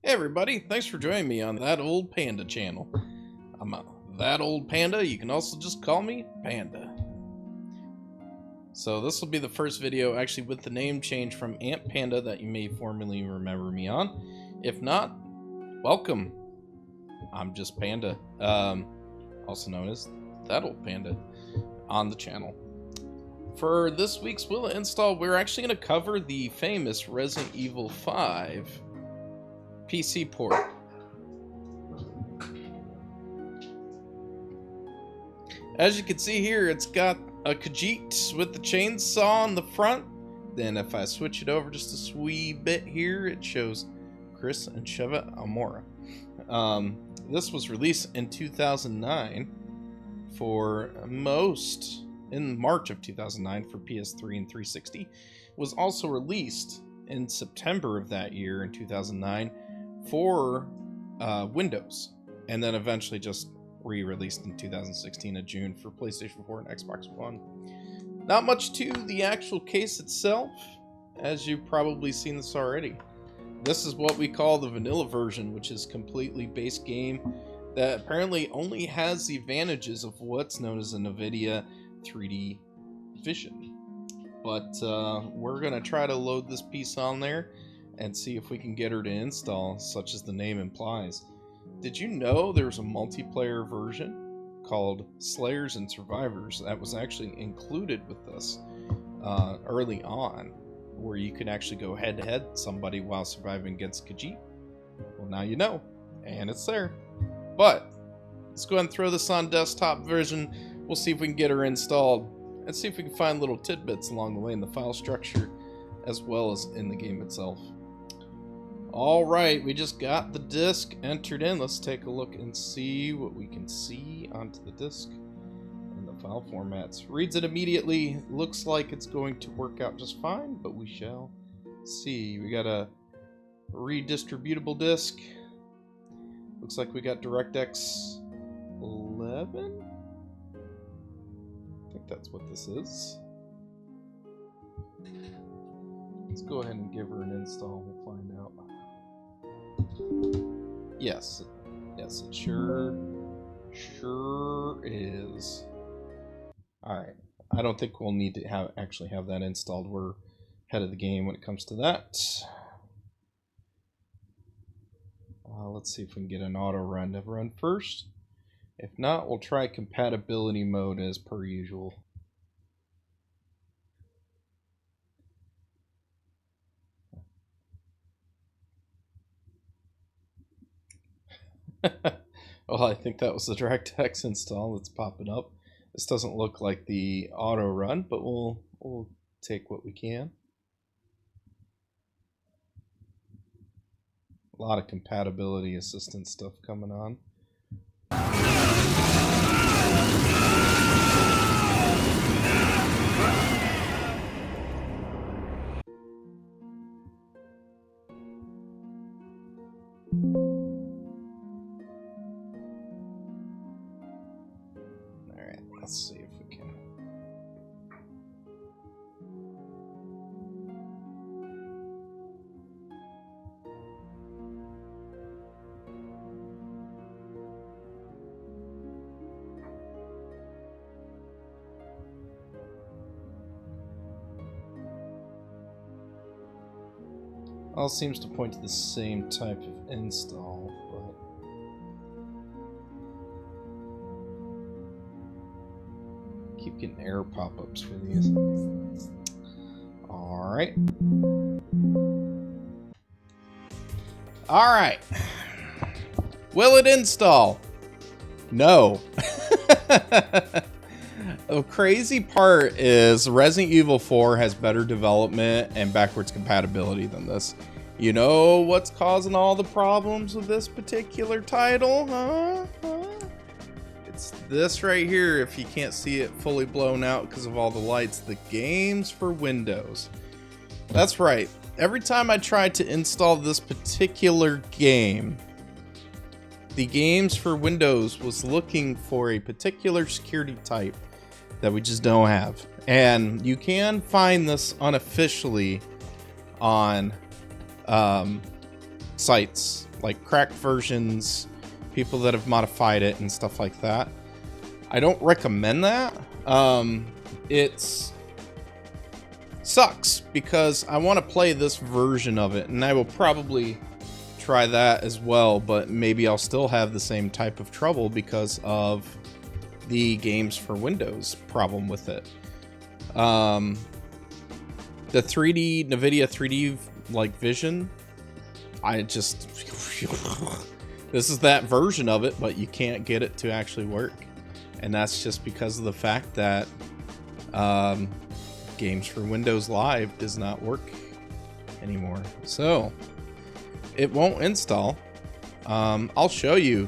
Hey everybody, thanks for joining me on That Old Panda channel. I'm That Old Panda, you can also just call me Panda. So this will be the first video actually with the name change from Aunt Panda that you may formerly remember me on. If not, welcome. I'm just Panda, also known as That Old Panda on the channel. For this week's Will It Install, we're actually going to cover the famous Resident Evil 5 PC port. As you can see here, it's got a Khajiit with the chainsaw on the front. Then if I switch it over just a wee bit here, it shows Chris and Sheva Amora. This was released in 2009 in March of 2009 for PS3 and 360. It was also released in September of that year in 2009 for Windows, and then eventually just re-released in 2016 in June for PlayStation 4 and Xbox One. Not much to the actual case itself, as you've probably seen this already. This is what we call the vanilla version, which is completely base game that apparently only has the advantages of what's known as a Nvidia 3D Vision. But we're gonna try to load this piece on there and see if we can get her to install, such as the name implies. Did you know there's a multiplayer version called Slayers and Survivors that was actually included with this early on, where you can actually go head-to-head somebody while surviving against Khajiit? Well, now you know, and it's there. But let's go ahead and throw this on desktop version. We'll see if we can get her installed and see if we can find little tidbits along the way in the file structure as well as in the game itself. Alright, we just got the disk entered in. Let's take a look and see what we can see onto the disk in the file formats. Reads it immediately. Looks like it's going to work out just fine, but we shall see. We got a redistributable disk. Looks like we got DirectX 11. I think that's what this is. Let's go ahead and give her an install. We'll find out. Yes, it sure is. Alright, I don't think we'll need to actually have that installed. We're ahead of the game when it comes to that. Let's see if we can get an auto run to run first. If not, we'll try compatibility mode as per usual. Well, I think that was the DirectX install that's popping up. This doesn't look like the auto run, but we'll take what we can. A lot of compatibility assistance stuff coming on. Alright, let's see if we can. All seems to point to the same type of install, but keep getting error pop-ups for these. Alright. Alright. Will it install? No. The crazy part is Resident Evil 4 has better development and backwards compatibility than this. You know what's causing all the problems with this particular title, huh? It's this right here. If you can't see it fully blown out because of all the lights, the games for Windows. That's right. Every time I tried to install this particular game, the games for Windows was looking for a particular security type that we just don't have. And you can find this unofficially on sites, like cracked versions, people that have modified it and stuff like that. I don't recommend that. It's sucks because I want to play this version of it, and I will probably try that as well, but maybe I'll still have the same type of trouble because of the games for Windows problem with it. The 3D Nvidia 3D like vision, I just this is that version of it, but you can't get it to actually work, and that's just because of the fact that games for Windows Live does not work anymore, so it won't install. I'll show you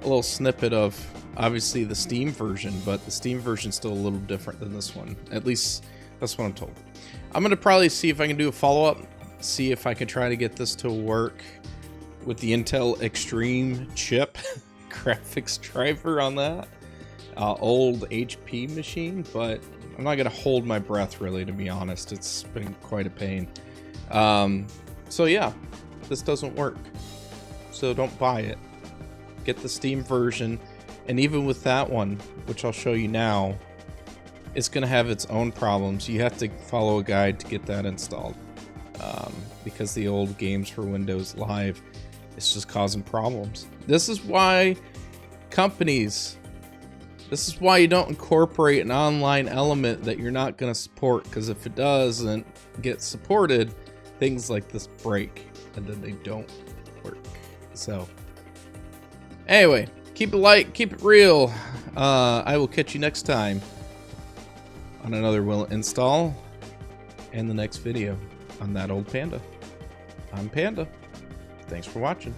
a little snippet of obviously the Steam version, but the Steam version is still a little different than this one. At least that's what I'm told. I'm gonna probably see if I can do a follow-up, see if I can try to get this to work with the Intel Extreme chip graphics driver on that old HP machine, but I'm not gonna hold my breath really, to be honest. It's been quite a pain. So yeah, this doesn't work, so don't buy it. Get the Steam version, and even with that one, which I'll show you now, it's gonna have its own problems. You have to follow a guide to get that installed, because the old games for Windows Live, it's just causing problems. This is why companies, this is why you don't incorporate an online element that you're not going to support, because if it doesn't get supported, things like this break and then they don't work. So anyway, keep it light, keep it real. I will catch you next time on another will install and the next video on that old Panda. I'm Panda. Thanks for watching.